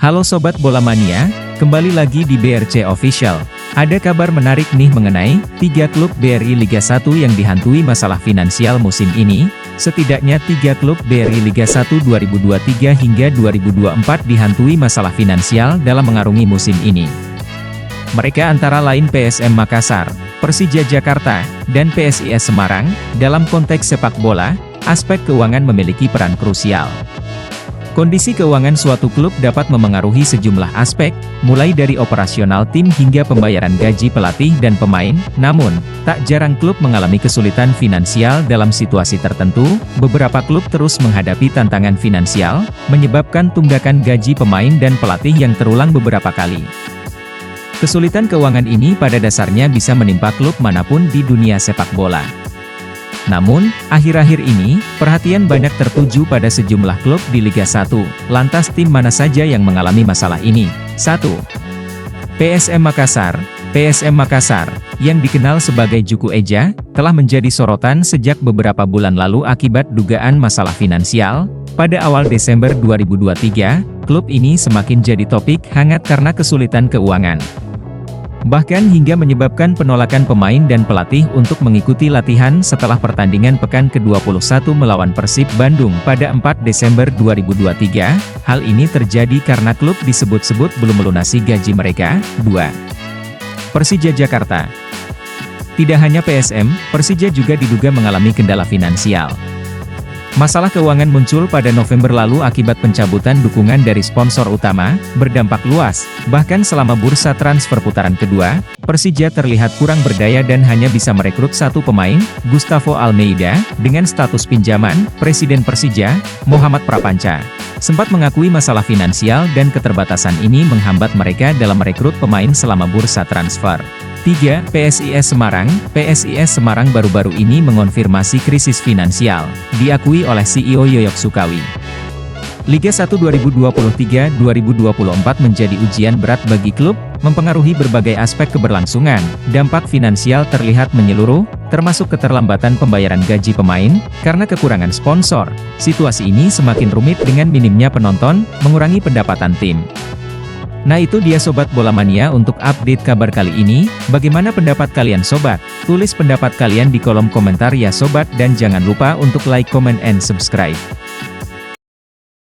Halo Sobat Bola Mania, kembali lagi di BRC Official. Ada kabar menarik nih mengenai 3 klub BRI Liga 1 yang dihantui masalah finansial musim ini. Setidaknya 3 klub BRI Liga 1 2023 hingga 2024 dihantui masalah finansial dalam mengarungi musim ini. Mereka antara lain PSM Makassar, Persija Jakarta, dan PSIS Semarang. Dalam konteks sepak bola, aspek keuangan memiliki peran krusial. Kondisi keuangan suatu klub dapat memengaruhi sejumlah aspek, mulai dari operasional tim hingga pembayaran gaji pelatih dan pemain. Namun, tak jarang klub mengalami kesulitan finansial dalam situasi tertentu. Beberapa klub terus menghadapi tantangan finansial, menyebabkan tunggakan gaji pemain dan pelatih yang terulang beberapa kali. Kesulitan keuangan ini pada dasarnya bisa menimpa klub manapun di dunia sepak bola. Namun, akhir-akhir ini, perhatian banyak tertuju pada sejumlah klub di Liga 1. Lantas tim mana saja yang mengalami masalah ini? 1. PSM Makassar. PSM Makassar, yang dikenal sebagai Juku Eja, telah menjadi sorotan sejak beberapa bulan lalu akibat dugaan masalah finansial. Pada awal Desember 2023, klub ini semakin jadi topik hangat karena kesulitan keuangan. Bahkan hingga menyebabkan penolakan pemain dan pelatih untuk mengikuti latihan setelah pertandingan pekan ke-21 melawan Persib Bandung pada 4 Desember 2023. Hal ini terjadi karena klub disebut-sebut belum melunasi gaji mereka. 2. Persija Jakarta. Tidak hanya PSM, Persija juga diduga mengalami kendala finansial. Masalah keuangan muncul pada November lalu akibat pencabutan dukungan dari sponsor utama, berdampak luas. Bahkan selama bursa transfer putaran kedua, Persija terlihat kurang berdaya dan hanya bisa merekrut satu pemain, Gustavo Almeida, dengan status pinjaman. Presiden Persija, Muhammad Prapanca, sempat mengakui masalah finansial dan keterbatasan ini menghambat mereka dalam merekrut pemain selama bursa transfer. 3. PSIS Semarang. PSIS Semarang baru-baru ini mengonfirmasi krisis finansial, diakui oleh CEO Yoyok Sukawi. Liga 1 2023-2024 menjadi ujian berat bagi klub, mempengaruhi berbagai aspek keberlangsungan. Dampak finansial terlihat menyeluruh, termasuk keterlambatan pembayaran gaji pemain, karena kekurangan sponsor. Situasi ini semakin rumit dengan minimnya penonton, mengurangi pendapatan tim. Nah itu dia Sobat Bola Mania untuk update kabar kali ini. Bagaimana pendapat kalian Sobat? Tulis pendapat kalian di kolom komentar ya Sobat, dan jangan lupa untuk like, comment, and subscribe.